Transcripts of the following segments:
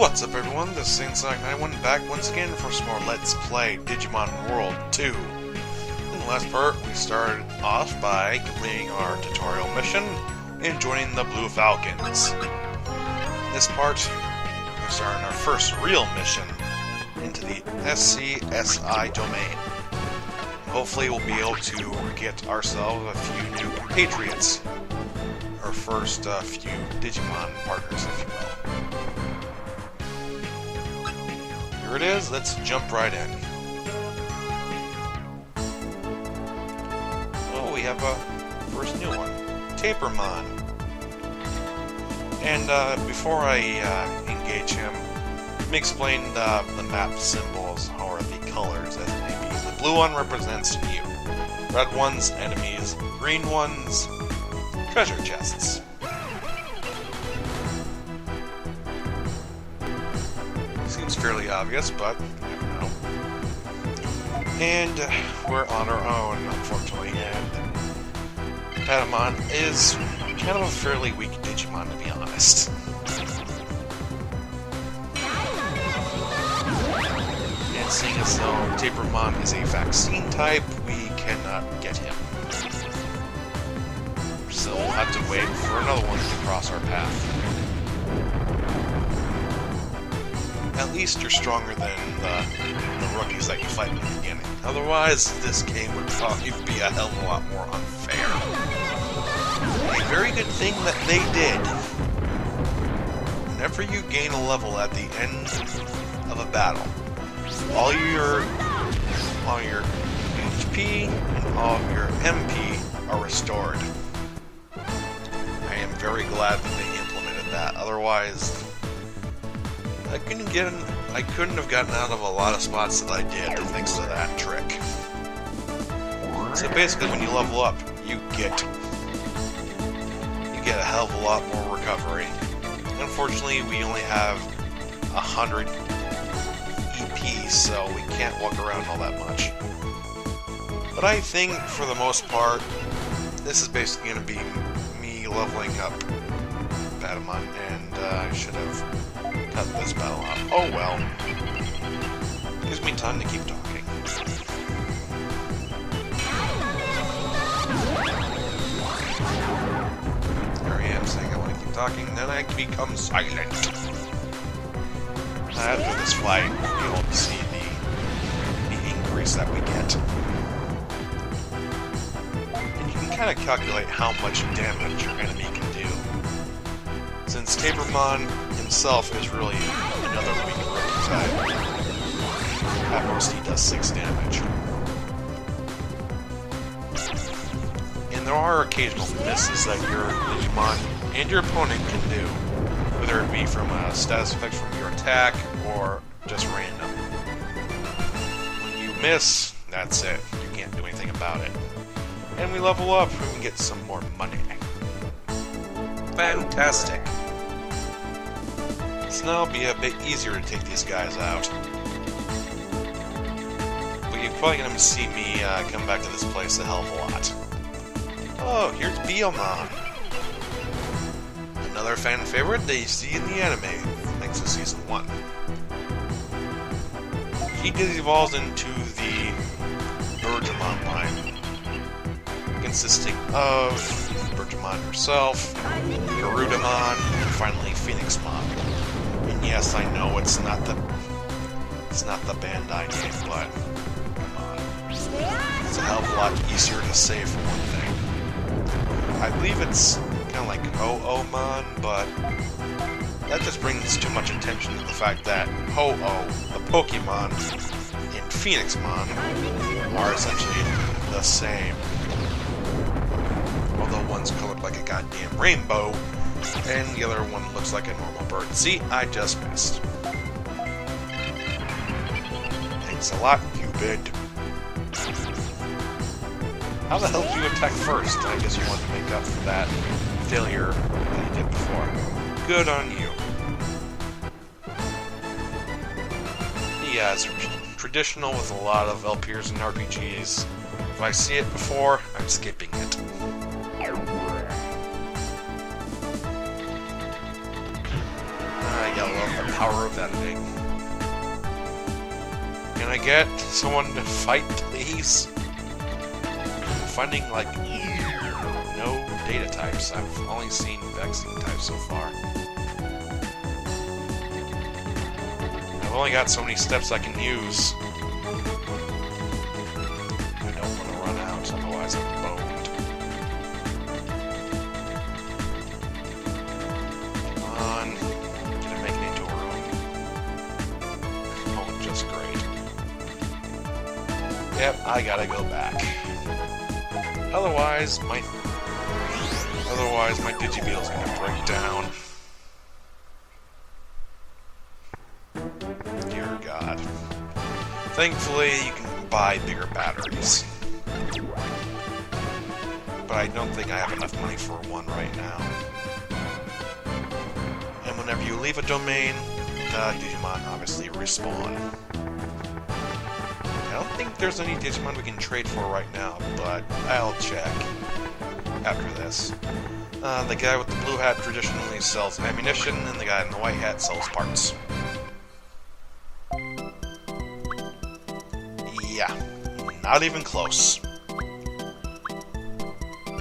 What's up everyone, this is Saiyan. I went back once again for some more Let's Play Digimon World 2. In the last part, we started off by completing our tutorial mission and joining the Blue Falcons. In this part, we're starting our first real mission into the SCSI domain. Hopefully we'll be able to get ourselves a few new compatriots. Our first few Digimon partners, if you will. Here it is, let's jump right in. Oh, we have a first new one, Tapermon. And before I engage him, let me explain the map symbols, or the colors as it may be. The blue one represents you, red ones, enemies, green ones, treasure chests. Seems fairly obvious, but you never know. And we're on our own, unfortunately, and Patamon is kind of a fairly weak Digimon, to be honest. And seeing as though Tapermon is a vaccine type, we cannot get him. So we'll have to wait for another one to cross our path. At least you're stronger than the rookies that you fight in the beginning. Otherwise, this game would probably be a hell of a lot more unfair. A very good thing that they did. Whenever you gain a level at the end of a battle, all your HP and all of your MP are restored. I am very glad that they implemented that. Otherwise, I couldn't have gotten out of a lot of spots that I did thanks to that trick. So basically, when you level up, you get a hell of a lot more recovery. Unfortunately, we only have 100 EP, so we can't walk around all that much. But I think, for the most part, this is basically going to be me leveling up Patamon, and I should have cut this battle out. Oh well. Gives me time to keep talking. Here I am saying I want to keep talking, then I become silent. After this fight, we'll be able to see the increase that we get. And you can kind of calculate how much damage your enemy can do. Since Tapermon himself is really another weak rookie type. At most he does 6 damage. And there are occasional misses that your Digimon and your opponent can do, whether it be from a status effect from your attack or just random. When you miss, that's it. You can't do anything about it. And we level up and we get some more money. Fantastic. So now it'll be a bit easier to take these guys out. But you're probably going to see me come back to this place a hell of a lot. Oh, here's Biomon. Another fan favorite that you see in the anime, thanks to Season 1. He evolves into the Digimon line, consisting of Digimon herself, Garudamon, and finally Phoenixmon. And yes, I know it's not the Bandai game, but come on. It's a hell of a lot easier to say for one thing. I believe it's kind of like Ho-Oh-Mon, but that just brings too much attention to the fact that Ho-Oh, the Pokemon, and Phoenixmon are essentially the same. Although one's colored like a goddamn rainbow, and the other one looks like a normal bird. See, I just missed. Thanks a lot, Cupid. How the hell did you attack first? I guess you want to make up for that failure that you did before. Good on you. Yeah, it's traditional with a lot of LPers and RPGs. If I see it before, I'm skipping it. I gotta love the power of editing. Can I get someone to fight, please? I'm finding, like, no data types. I've only seen vaccine types so far. I've only got so many steps I can use. I don't want to run out, otherwise I'm boned. Come on. Gonna make it into a room. Oh, just great. Yep, I gotta go back. Otherwise, my Digibeetle's gonna break down. Dear God. Thankfully, you can buy bigger batteries. But I don't think I have enough money for one right now. And whenever you leave a domain, the Digimon obviously respawn. I don't think there's any Digimon we can trade for right now, but I'll check after this. The guy with the blue hat traditionally sells ammunition, and the guy in the white hat sells parts. Yeah, not even close.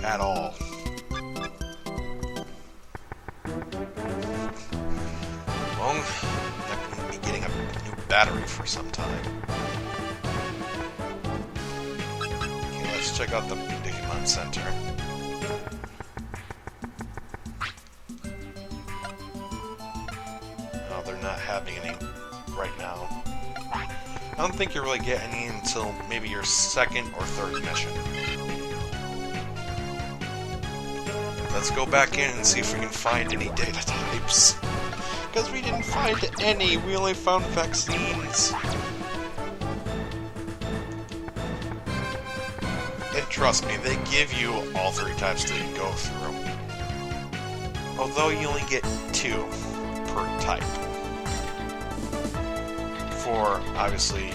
At all. Well, I'm not going to be getting a new battery for some time. Okay, let's check out the Digimon Center. Oh, they're not having any right now. I don't think you really get any until maybe your second or third mission. Let's go back in and see if we can find any data types. Because we didn't find any, we only found vaccines. And trust me, they give you all 3 types to go through. Although you only get 2 per type. For, obviously,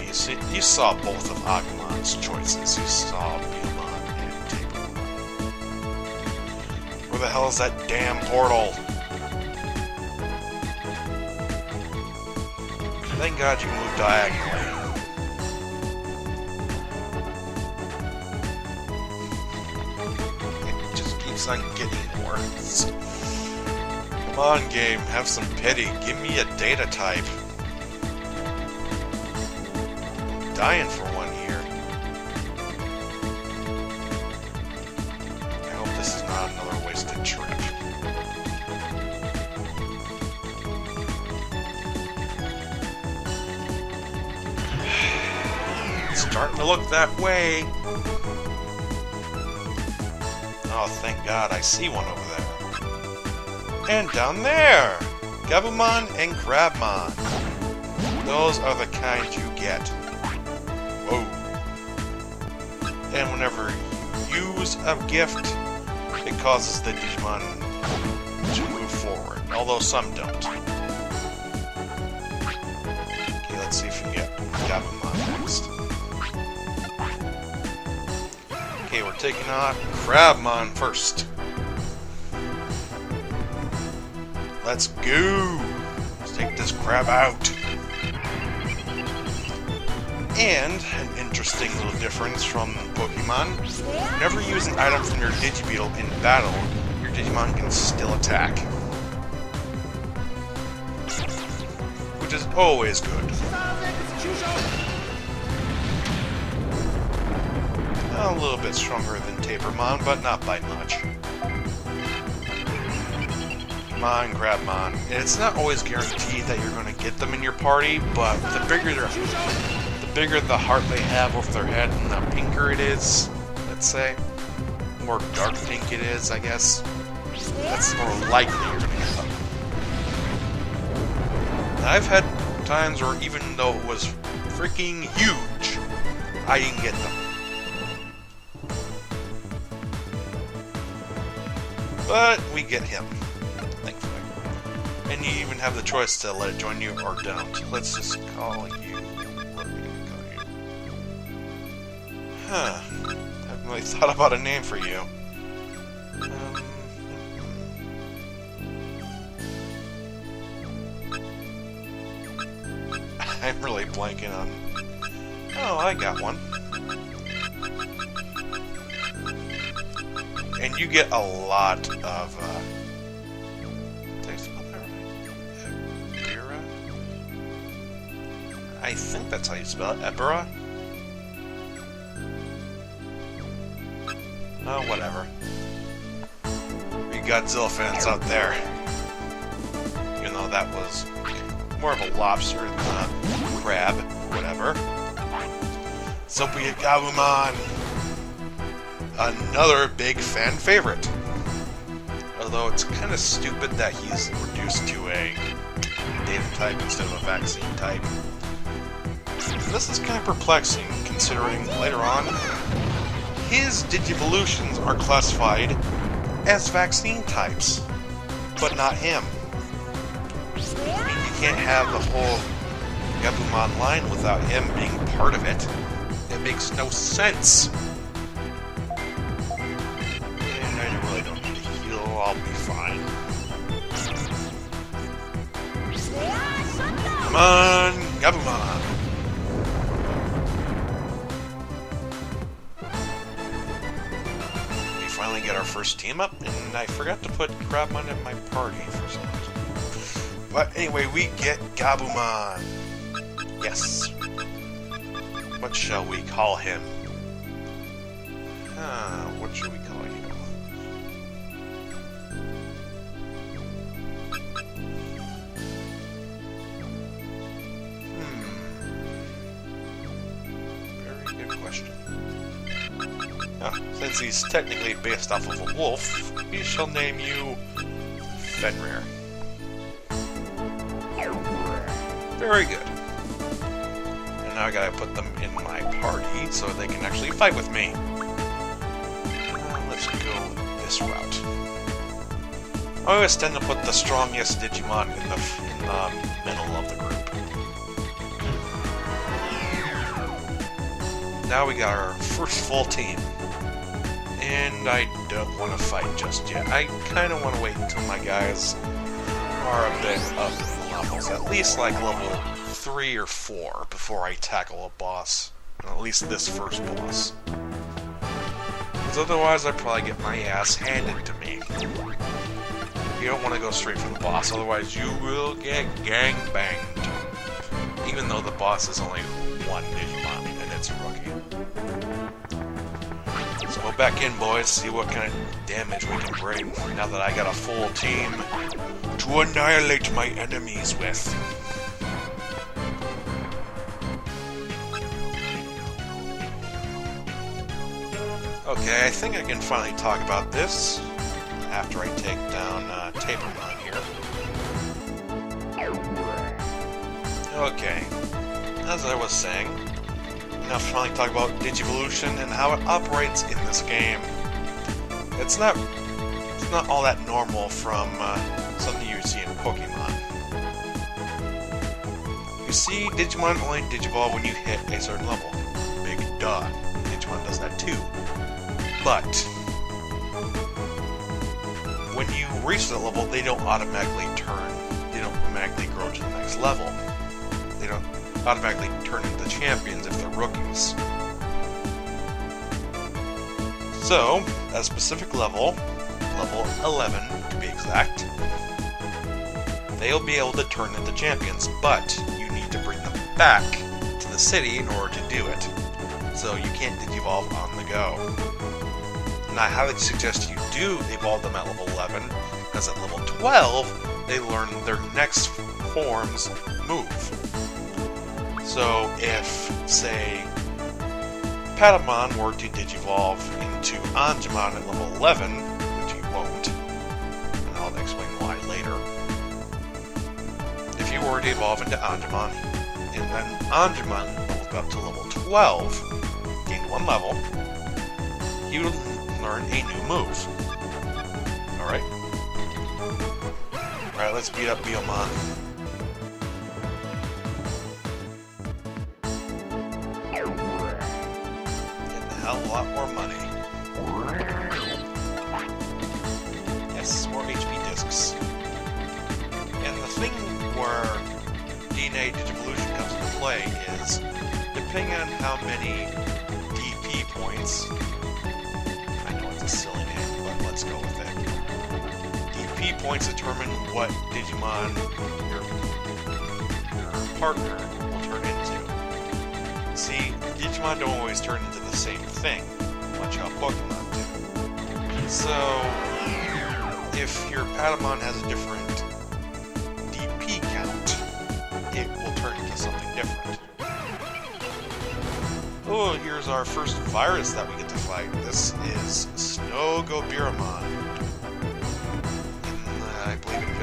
you saw both of Agumon's choices. You saw Digimon and Digimon. Where the hell is that damn portal? Thank God you can move diagonally. It just keeps on getting worse. Come on, game, have some pity. Give me a data type. Dying for one here. I hope this is not another wasted trip. It's starting to look that way. Oh, thank God, I see one over there. And down there! Gabumon and Crabmon. Those are the kind you get. Whoa. And whenever you use a gift, it causes the Digimon to move forward, although some don't. Okay, let's see if we can get Gabumon next. Okay, we're taking on Crabmon first. Let's go! Let's take this crab out. And an interesting little difference from Pokemon, whenever you use an item from your Digibeetle in battle, your Digimon can still attack. Which is always good. A little bit stronger than Tapermon, but not by much. Come on, Crabmon. It's not always guaranteed that you're going to get them in your party, but the bigger the heart they have over their head and the pinker it is, let's say, the more dark pink it is, I guess, that's the more likely you're going to get them. And I've had times where even though it was freaking huge, I didn't get them. But we get him, thankfully. And you even have the choice to let it join you or don't. Let's just call you. Huh. Haven't really thought about a name for you. I'm really blanking on... Oh, I got one. And you get a lot of, did I spell that right? Ebira? I think that's how you spell it. Ebira? Oh, whatever. You Godzilla fans out there. Even though that was more of a lobster than a crab, whatever. So we get Gabumon. Another big fan favorite. Although it's kind of stupid that he's reduced to a data type instead of a vaccine type. This is kind of perplexing, considering later on, his Digivolutions are classified as vaccine types, but not him. I mean, you can't have the whole Gabumon line without him being part of it. It makes no sense. And I really don't need to heal, I'll be fine. Come on, Gabumon! We finally get our first team up, and I forgot to put Crabmon in my party for some reason. But anyway, we get Gabumon. Yes. What shall we call him? What should we call you? Very good question. Since he's technically based off of a wolf, we shall name you Fenrir. Very good. And now I gotta put them in my party so they can actually fight with me. Let's go this route. I always tend to put the strongest Digimon in the middle of the group. Now we got our first full team. And I don't want to fight just yet. I kind of want to wait until my guys are a bit up in the levels. At least like level 3 or 4 before I tackle a boss. At least this first boss. Because otherwise I'd probably get my ass handed to me. You don't want to go straight for the boss, otherwise you will get gangbanged. Even though the boss is only one Digimon and it's a rookie. Let's go back in, boys, see what kind of damage we can bring now that I got a full team to annihilate my enemies with. Okay, I think I can finally talk about this after I take down Tapermon here. Okay, as I was saying, now finally talk about Digivolution and how it operates in this game. It's not all that normal from something you see in Pokemon. You see, Digimon only Digivolve when you hit a certain level. Big duh. Digimon does that too. But when you reach that level, they don't automatically turn. They don't automatically grow to the next level. They don't automatically turn into champions if they're rookies. So, at a specific level, level 11 to be exact, they'll be able to turn into champions, but you need to bring them back to the city in order to do it. So you can't Digivolve on the go. And I highly suggest you do evolve them at level 11, because at level 12, they learn their next form's move. So if, say, Patamon were to Digivolve into Angemon at level 11, which you won't, and I'll explain why later. If you were to evolve into Angemon, and then Angemon leveled up to level 12, gained 1 level, you would learn a new move. Alright? Alright, let's beat up Biomon. Getting a hell of a lot more money. Yes, more HP discs. And the thing where DNA Digivolution comes into play is, depending on how many DP points, I know it's a silly name, but let's go with it. DP points determine what Digimon your partner will turn into. See, Digimon don't always turn into the same thing, much how Pokemon do. So, if your Patamon has a different DP count, it will turn into something different. Oh, here's our first virus that we get to fight. This is Snogobiramon. I believe in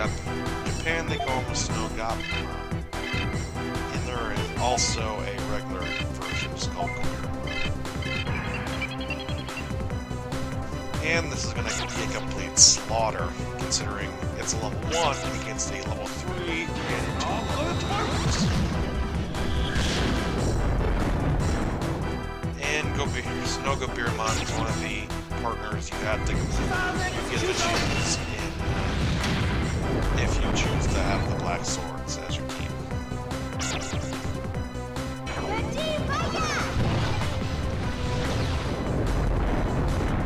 Japan they call him Snogobiramon. And there is also a regular version of Snogobiramon. And this is going to be a complete slaughter, considering it's a level 1 against a level 3 and 2 other targets. And Snogobiramon is one of the partners you have to get to choose if you choose to have the Black Swords as your team.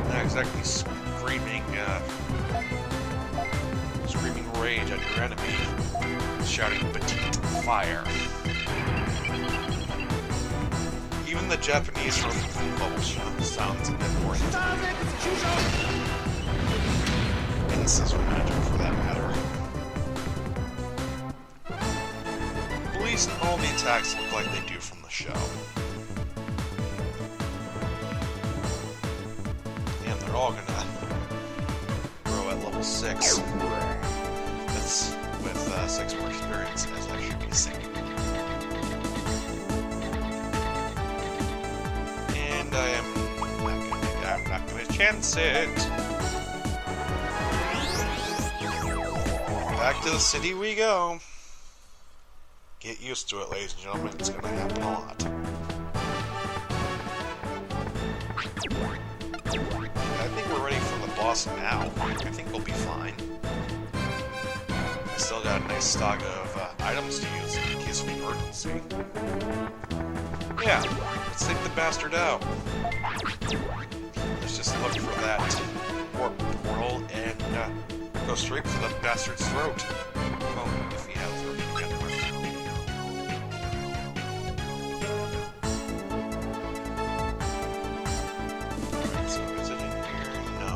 Not exactly screaming rage at your enemy, shouting petite fire. Even the Japanese bubble sounds a bit more intimidating. And scissor magic for that matter. At least all the attacks look like they do from the show. And they're all gonna grow at level 6. That's with 6 more experience, as I should be saying. And I'm not gonna chance it. Back to the city we go. Get used to it, ladies and gentlemen. It's gonna happen a lot. I think we're ready for the boss now. I think we'll be fine. I still got a nice stock of items to use in case of emergency. Yeah, let's take the bastard out. Let's just look for that warp portal and go straight for the bastard's throat. Well, if he has a throat to begin with. Alright, so is it in here? No.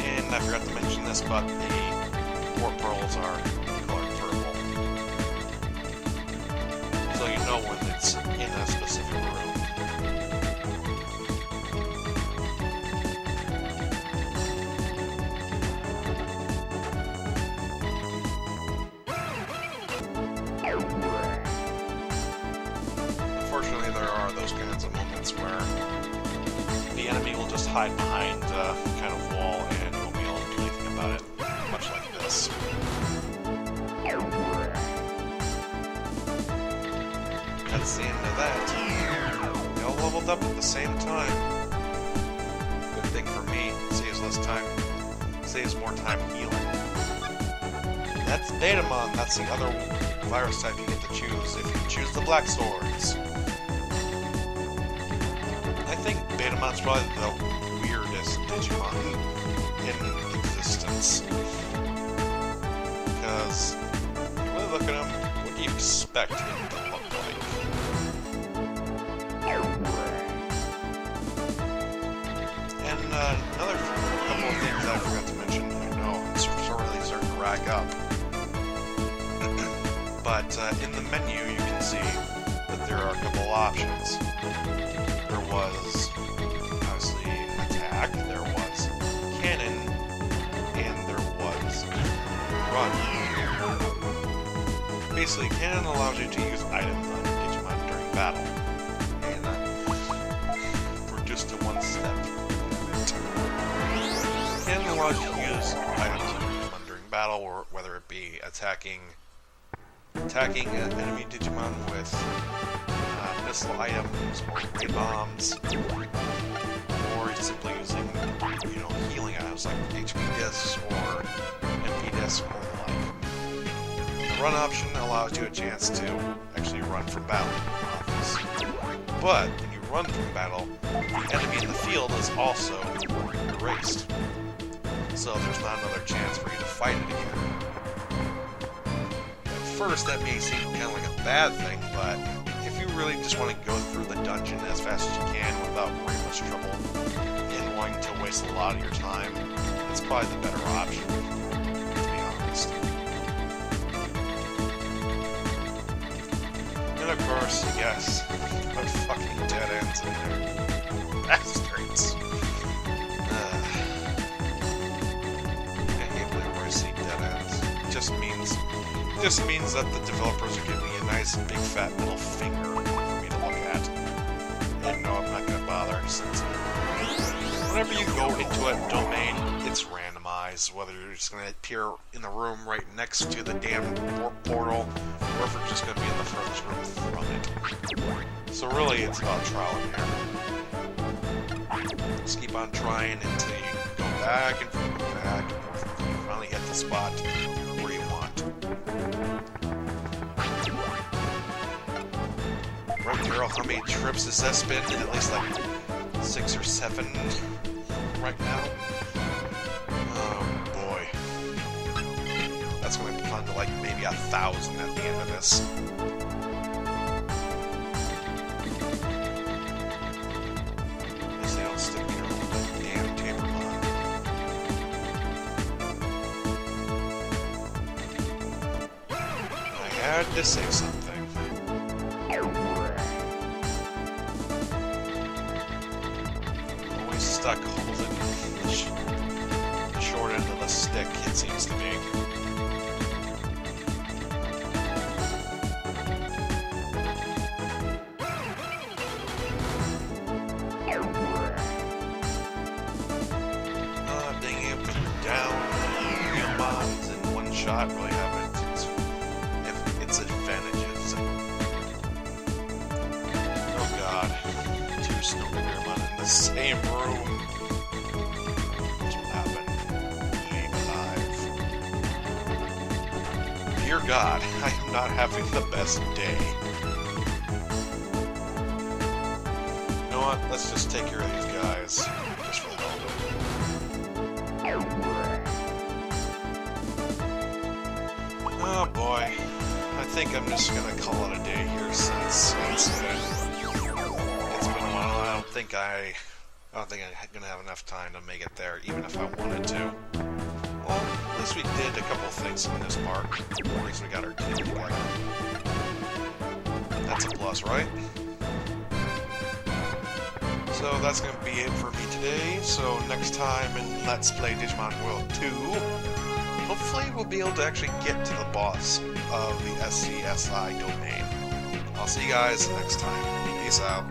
And I forgot to mention this, but the warp pearls are colored purple. So you know when it's in a specific room. Unfortunately, there are those kinds of moments where the enemy will just hide behind a kind of wall and you won't be able to do anything about it, much like this. That's the end of that. We all leveled up at the same time. Good thing for me, saves more time healing. That's Datamon, that's the other virus type you get to choose if you choose the Black Swords. I think Betamon's probably the weirdest Digimon in existence. Because, you really look at him, what do you expect him to look like? And another couple of things I forgot to mention, I know it's really starting to rack up. But in the menu you can see that there are a couple options. There was, obviously, attack, there was cannon, and there was run. Basically, cannon allows you to use items on Digimon during battle. And reduced to one step. Cannon allows you to use items on Digimon during battle, or whether it be attacking an enemy Digimon with missile items or ray bombs, or simply using, healing items like HP discs or MP discs or the like. The run option allows you a chance to actually run from battle. But when you run from battle, the enemy in the field is also erased. So there's not another chance for you to fight it again. At first, that may seem kind of like a bad thing, but if you really just want to go through the dungeon as fast as you can without very much trouble and wanting to waste a lot of your time, it's probably the better option, to be honest. And of course, yes, put fucking dead ends in there. Bastards. I hate whenever I see dead ends. It just means that the developers are giving me a nice big fat middle finger for me to look at. And no, I'm not gonna bother, since whenever you go into a domain, it's randomized, whether you're just gonna appear in the room right next to the damn portal, or if you're just gonna be in the furthest room from it. So really, it's about trial and error. Just keep on trying until you go back and forth, until you finally hit the spot where you want. Right, girl, how many trips has that been? At least like 6 or 7 right now. Oh boy. That's going to come to like maybe 1,000 at the end of this. At least they don't stick me around with that damn Digimon. I had to say something. Stuck holding the short end of the stick, it seems to be. Being able to down Digimons in one shot really have its advantages. Oh god, 2 Snow Digimon in the same room. Dear God, I am not having the best day. You know what? Let's just take care of these guys. Just for the hell of it. Oh boy. I think I'm just gonna call it a day here since it's been a while. I don't think I'm gonna have enough time to make it there, even if I wanted to. Well, at least we did a couple things in this part. At least we got our team together. That's a plus, right? So that's going to be it for me today. So next time in Let's Play Digimon World 2, hopefully we'll be able to actually get to the boss of the SCSI domain. I'll see you guys next time. Peace out.